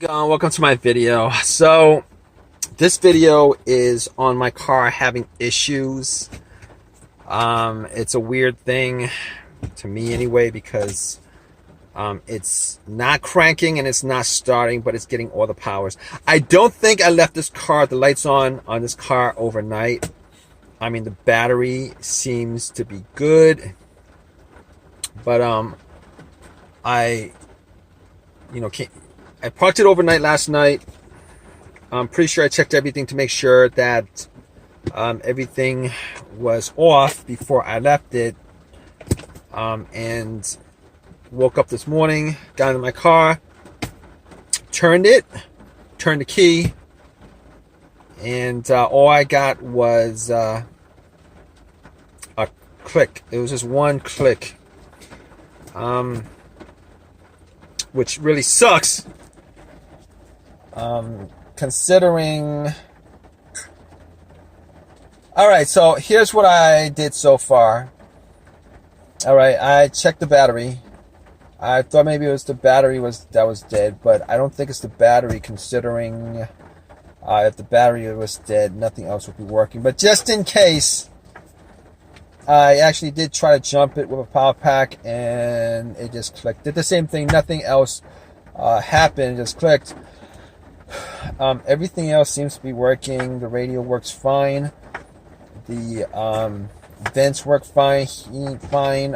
going? Welcome to my video. So this video is on my car having issues. It's a weird thing to me anyway, because it's not cranking and it's not starting, but it's getting all the powers. I don't think I left this car, the lights on this car overnight. I mean, the battery seems to be good, but I parked it overnight last night. I'm pretty sure I checked everything to make sure that everything was off before I left it. And woke up this morning, got into my car, turned the key, and all I got was a click. It was just one click, which really sucks. Considering. Alright, so here's what I did so far. Alright, I checked the battery. I thought maybe it was the battery that was dead, but I don't think it's the battery, considering if the battery was dead, nothing else would be working. But just in case, I actually did try to jump it with a power pack, and it just clicked. Did the same thing, nothing else happened, just clicked. Everything else seems to be working. The radio works fine. The vents work fine. Heat fine.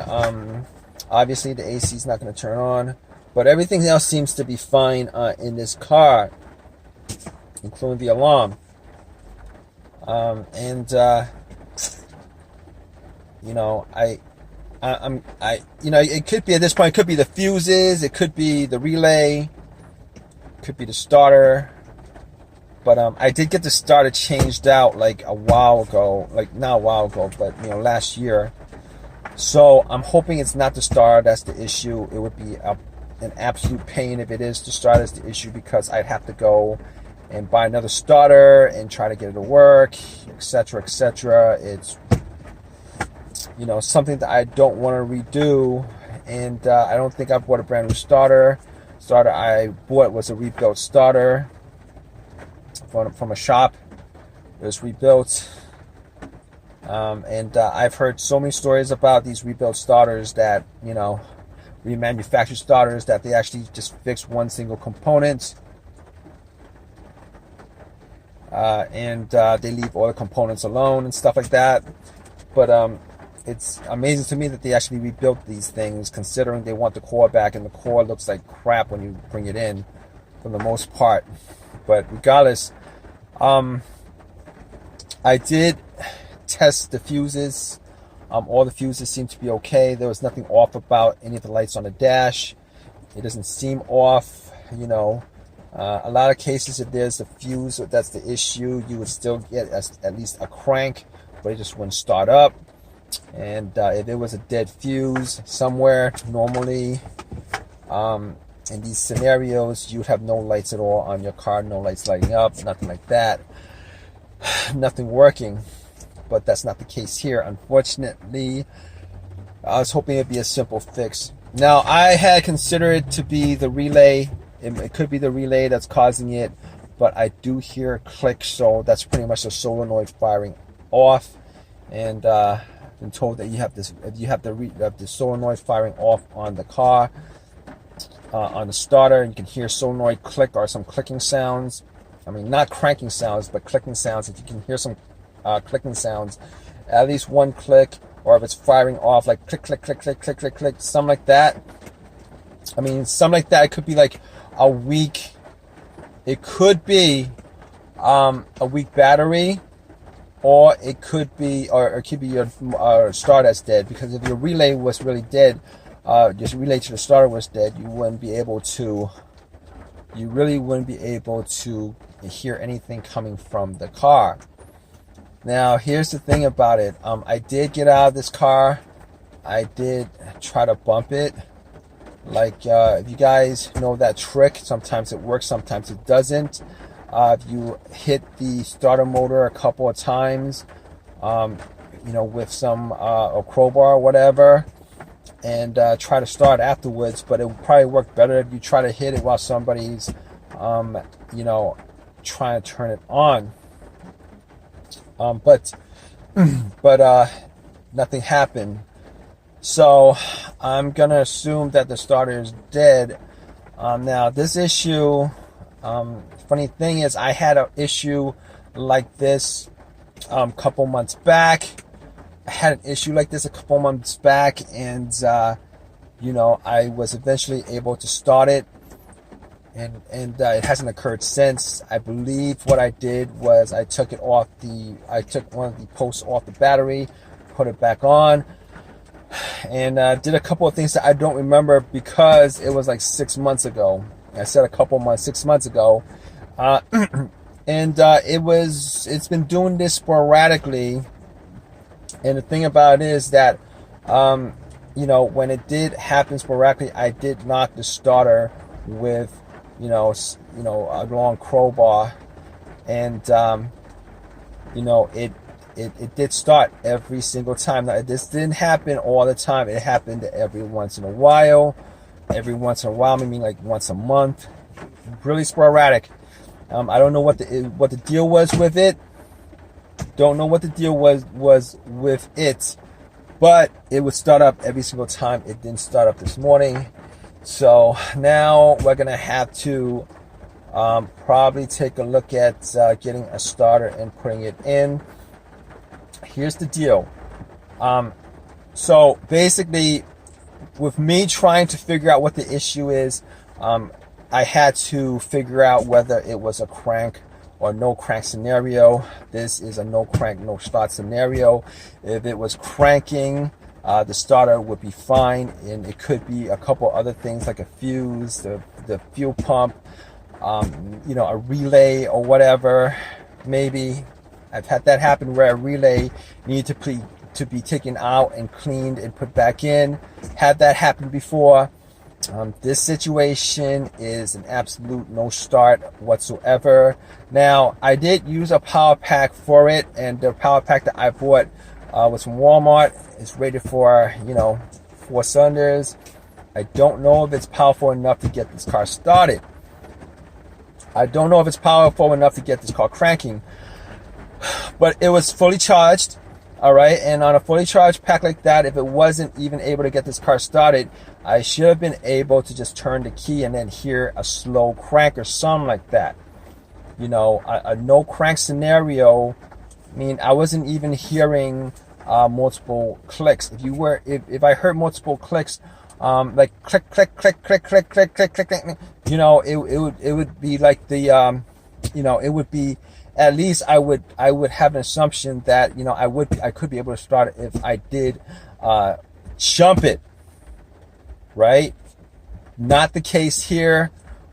Obviously, the AC is not going to turn on, but everything else seems to be fine in this car, including the alarm. It could be, at this point, it could be the fuses, it could be the relay, it could be the starter. But I did get the starter changed out like a while ago, like not a while ago, but last year. So I'm hoping it's not the starter that's the issue. It would be an absolute pain if it is the starter that's the issue, because I'd have to go and buy another starter and try to get it to work, etc., etc. It's something that I don't want to redo, and I don't think I bought a brand new starter. Starter I bought was a rebuilt starter from a shop. It was rebuilt, and I've heard so many stories about these rebuilt starters that remanufactured starters, that they actually just fix one single component, and they leave all the components alone and stuff like that. But it's amazing to me that they actually rebuilt these things, considering they want the core back, and the core looks like crap when you bring it in, for the most part. But regardless, I did test the fuses. All the fuses seem to be okay. There was nothing off about any of the lights on the dash. It doesn't seem off. A lot of cases, if there's a fuse that's the issue, you would still get at least a crank, but it just wouldn't start up. And if it was a dead fuse somewhere, normally in these scenarios, you would have no lights at all on your car, no lights lighting up, nothing like that, nothing working. But that's not the case here, unfortunately. I was hoping it'd be a simple fix. Now, I had considered it to be the relay. It could be the relay that's causing it, but I do hear a click, so that's pretty much the solenoid firing off. And been told that you have this, if you have the solenoid firing off on the car, on the starter, you can hear solenoid click or some clicking sounds. I mean, not cranking sounds, but clicking sounds. If you can hear some clicking sounds, at least one click, or if it's firing off like click, click, click, click, click, click, click, something like that. I mean, something like that. It could be like a weak. It could be a weak battery. Or it could be, your starter that's dead. Because if your relay was really dead, just relay to the starter was dead, you really wouldn't be able to hear anything coming from the car. Now, here's the thing about it. I did get out of this car. I did try to bump it. Like, if you guys know that trick, sometimes it works, sometimes it doesn't. If you hit the starter motor a couple of times, with some a crowbar or whatever, and try to start afterwards. But it would probably work better if you try to hit it while somebody's you know, trying to turn it on. But nothing happened. So I'm gonna assume that the starter is dead. Now this issue, funny thing is, I had an issue like this couple months back. I had an issue like this a couple months back, and you know, I was eventually able to start it, and it hasn't occurred since. I believe what I did was I took one of the posts off the battery, put it back on, and did a couple of things that I don't remember because it was like 6 months ago. I said 6 months ago, and it's been doing this sporadically. And the thing about it is that, you know, when it did happen sporadically, I did knock the starter with, you know, a long crowbar, and you know, it did start every single time. Now, this didn't happen all the time. It happened every once in a while. Every once in a while, maybe like once a month. Really sporadic. I don't know what the deal was with it. Don't know what the deal was with it, but it would start up every single time. It didn't start up this morning. So now we're gonna have to probably take a look at getting a starter and putting it in. Here's the deal. So basically, with me trying to figure out what the issue is, I had to figure out whether it was a crank or no crank scenario. This is a no crank, no start scenario. If it was cranking, the starter would be fine, and it could be a couple other things like a fuse, the fuel pump, you know, a relay or whatever. Maybe I've had that happen where a relay needed to be taken out and cleaned and put back in. Had that happen before. This situation is an absolute no start whatsoever. Now, I did use a power pack for it, and the power pack that I bought was from Walmart. It's rated for, you know, 4 cylinders. I don't know if it's powerful enough to get this car started. I don't know if it's powerful enough to get this car cranking, but it was fully charged. All right, and on a fully charged pack like that, if it wasn't even able to get this car started, I should have been able to just turn the key and then hear a slow crank or something like that. You know, a no crank scenario. I mean, I wasn't even hearing multiple clicks. If I heard multiple clicks, like click click click click click click click click click, you know, it would be like the you know, it would be, at least I would have an assumption that, you know, I could be able to start it if I did jump it, right? Not the case here.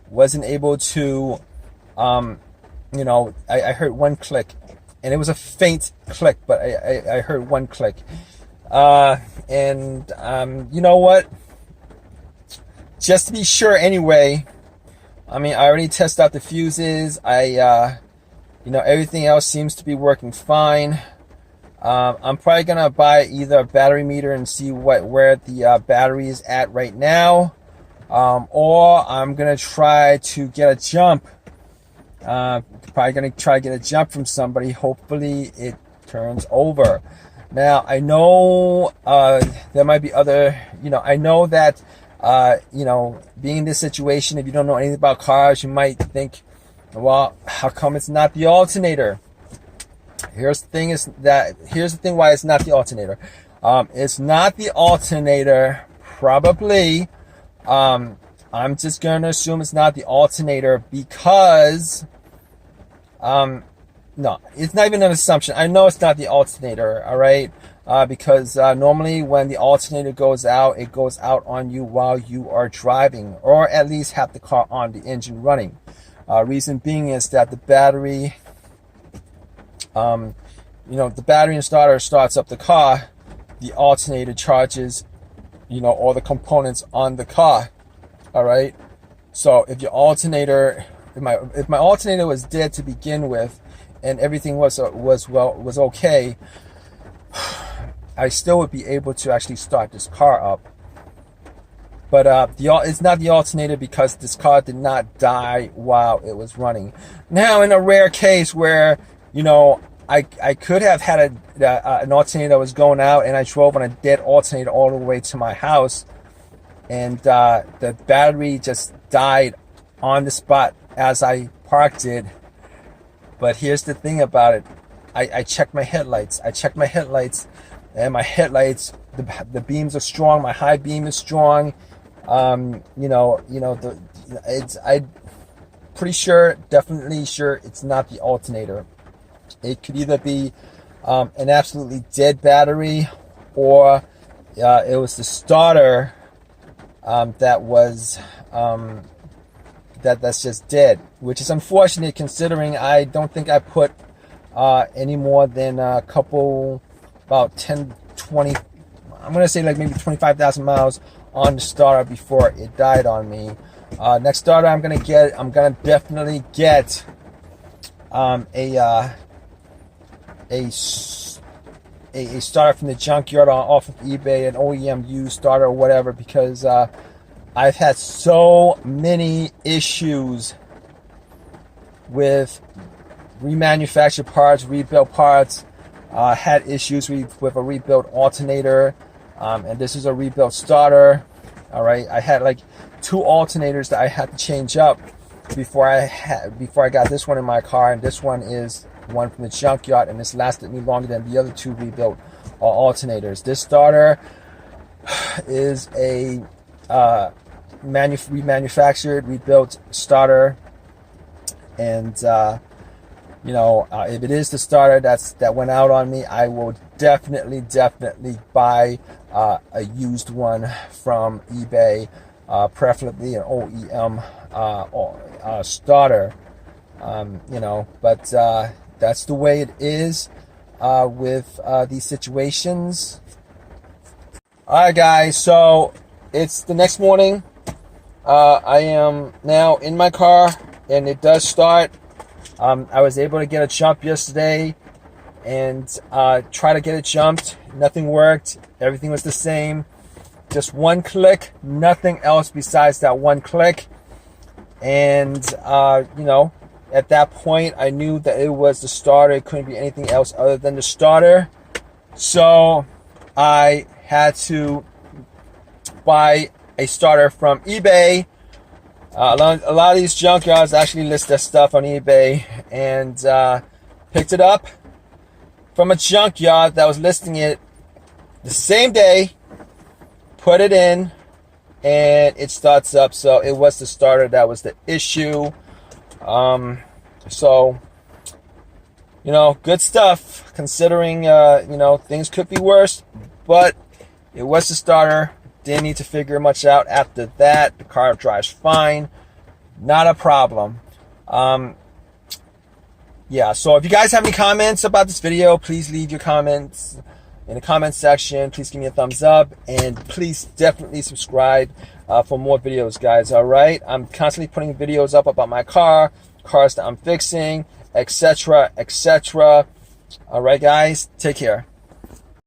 Wasn't able to, you know, I heard one click, and it was a faint click, but I heard one click, and you know what? Just to be sure, anyway. I mean, I already tested out the fuses. You know, everything else seems to be working fine. I'm probably gonna buy either a battery meter and see where the battery is at right now, or I'm gonna try to get a jump. Probably gonna try to get a jump from somebody. Hopefully, it turns over. Now, I know there might be other. You know, I know that you know, being in this situation, if you don't know anything about cars, you might think, well, how come it's not the alternator? Here's the thing why it's not the alternator. It's not the alternator, probably. I'm just gonna assume it's not the alternator because no, it's not even an assumption. I know it's not the alternator, all right? Because normally when the alternator goes out, it goes out on you while you are driving, or at least have the car on, the engine running. Reason being is that the battery, you know, the battery and starter starts up the car. The alternator charges, you know, all the components on the car. All right. So if your alternator, if my alternator was dead to begin with, and everything was okay, I still would be able to actually start this car up. But it's not the alternator because this car did not die while it was running. Now, in a rare case where, you know, I could have had an alternator that was going out and I drove on a dead alternator all the way to my house, and the battery just died on the spot as I parked it. But here's the thing about it. I checked my headlights. And my headlights, the beams are strong. My high beam is strong. I'm pretty sure, definitely sure it's not the alternator. It could either be an absolutely dead battery, or it was the starter that's just dead, which is unfortunate considering I don't think I put any more than a couple, about 10, 20, I'm going to say like maybe 25,000 miles on the starter before it died on me. Next starter I'm going to definitely get a starter from the junkyard off of eBay, an OEM used starter or whatever, because I've had so many issues with remanufactured parts, rebuilt parts. Had issues with a rebuilt alternator, and this is a rebuilt starter. All right, I had like 2 alternators that I had to change up before I got this one in my car, and this one is one from the junkyard, and this lasted me longer than the other 2 rebuilt alternators. This starter is a remanufactured, rebuilt starter, and if it is the starter that went out on me, I will definitely buy a used one from eBay, preferably an OEM starter. But that's the way it is with these situations. All right, guys. So it's the next morning. I am now in my car, and it does start. I was able to get a jump yesterday and try to get it jumped. Nothing worked. Everything was the same. Just one click. Nothing else besides that one click. And, at that point, I knew that it was the starter. It couldn't be anything else other than the starter. So I had to buy a starter from eBay. A lot of these junkyards actually list their stuff on eBay, and picked it up from a junkyard that was listing it the same day, put it in, and it starts up. So it was the starter that was the issue. So, good stuff considering, things could be worse, but it was the starter. Didn't need to figure much out after that. The car drives fine. Not a problem. So if you guys have any comments about this video, please leave your comments in the comment section. Please give me a thumbs up, and please definitely subscribe for more videos, guys. All right, I'm constantly putting videos up about my cars that I'm fixing, etc. All right, guys, take care.